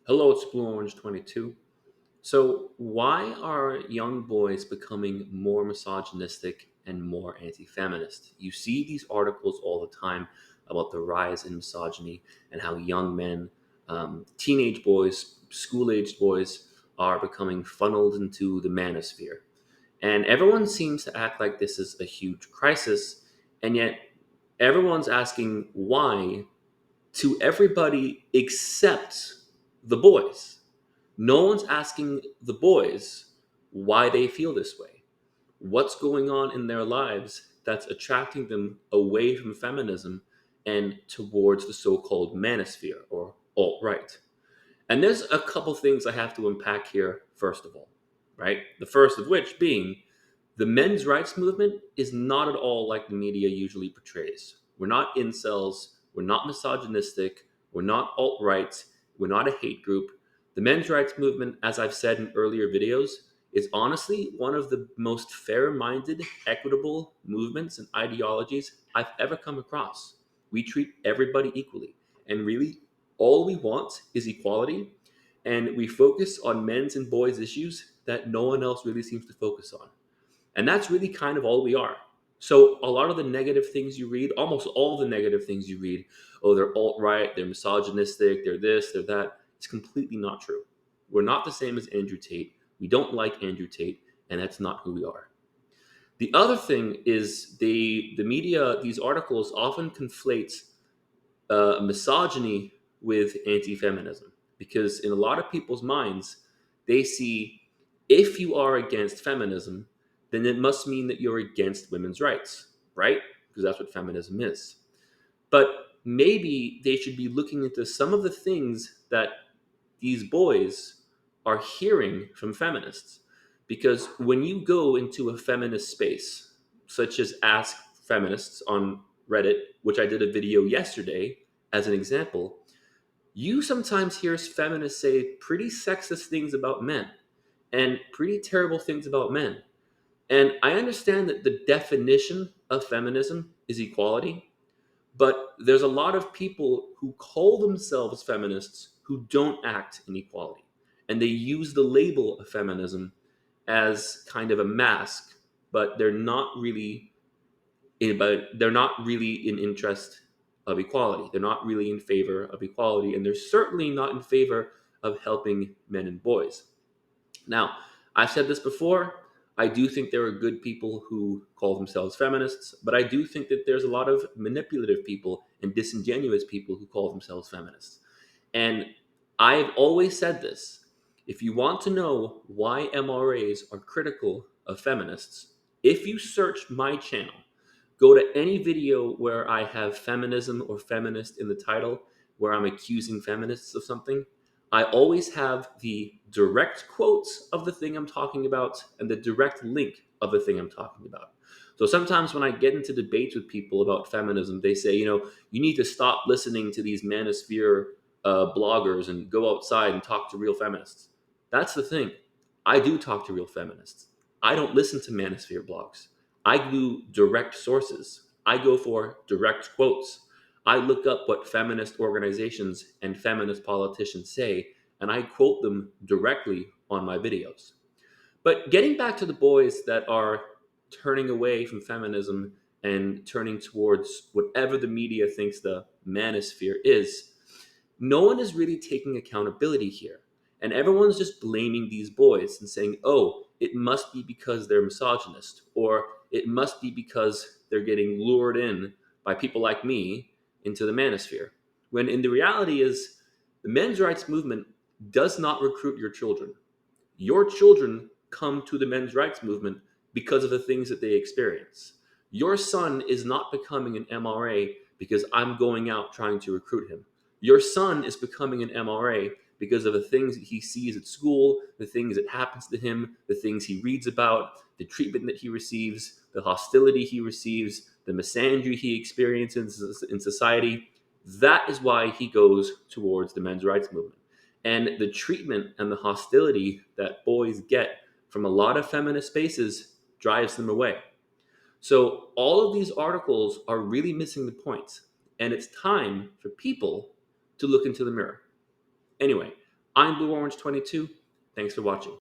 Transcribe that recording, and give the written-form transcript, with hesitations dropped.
Hello, it's Blue Orange 22. So, why are young boys becoming more misogynistic and more anti feminist? You see these articles all the time about the rise in misogyny and how young men, teenage boys, school aged boys, are becoming funneled into the manosphere. And everyone seems to act like this is a huge crisis, and yet everyone's asking why to everybody except the boys. No one's asking the boys why they feel this way. What's going on in their lives that's attracting them away from feminism and towards the so called manosphere or alt right? And there's a couple things I have to unpack here, first of all, right? The first of which being the men's rights movement is not at all like the media usually portrays. We're not incels, we're not misogynistic, we're not alt right, we're not a hate group. The men's rights movement, as I've said in earlier videos, is honestly one of the most fair minded, equitable movements and ideologies I've ever come across. We treat everybody equally. And really, all we want is equality. And we focus on men's and boys' issues that no one else really seems to focus on. And that's really kind of all we are. So a lot of the negative things you read, almost all the negative things you read, oh, they're alt-right, they're misogynistic, they're this, they're that, it's completely not true. We're not the same as Andrew Tate. We don't like Andrew Tate, and that's not who we are. The other thing is the media, these articles often conflate misogyny with anti-feminism because in a lot of people's minds, they see if you are against feminism, then it must mean that you're against women's rights, right? Because that's what feminism is. But maybe they should be looking into some of the things that these boys are hearing from feminists. Because when you go into a feminist space, such as Ask Feminists on Reddit, which I did a video yesterday as an example, you sometimes hear feminists say pretty sexist things about men and pretty terrible things about men. And I understand that the definition of feminism is equality, but there's a lot of people who call themselves feminists who don't act in equality. And they use the label of feminism as kind of a mask, but they're not really in interest of equality. They're not really in favor of equality, and they're certainly not in favor of helping men and boys. Now, I've said this before. I do think there are good people who call themselves feminists, but I do think that there's a lot of manipulative people and disingenuous people who call themselves feminists. And I've always said this. If you want to know why MRAs are critical of feminists, if you search my channel, go to any video where I have feminism or feminist in the title, where I'm accusing feminists of something, I always have the direct quotes of the thing I'm talking about and the direct link of the thing I'm talking about. So sometimes when I get into debates with people about feminism, they say, you need to stop listening to these manosphere bloggers and go outside and talk to real feminists. That's the thing. I do talk to real feminists. I don't listen to manosphere blogs. I do direct sources. I go for direct quotes. I look up what feminist organizations and feminist politicians say, and I quote them directly on my videos. But getting back to the boys that are turning away from feminism and turning towards whatever the media thinks the manosphere is, no one is really taking accountability here. And everyone's just blaming these boys and saying, oh, it must be because they're misogynist, or it must be because they're getting lured in by people like me into the manosphere. When in the reality is, the men's rights movement does not recruit your children. Your children come to the men's rights movement because of the things that they experience. Your son is not becoming an MRA because I'm going out trying to recruit him. Your son is becoming an MRA because of the things that he sees at school, the things that happens to him, the things he reads about, the treatment that he receives, the hostility he receives, the misandry he experiences in society. That is why he goes towards the men's rights movement. And the treatment and the hostility that boys get from a lot of feminist spaces drives them away. So all of these articles are really missing the point. And it's time for people to look into the mirror. Anyway, I'm Blue Orange 22. Thanks for watching.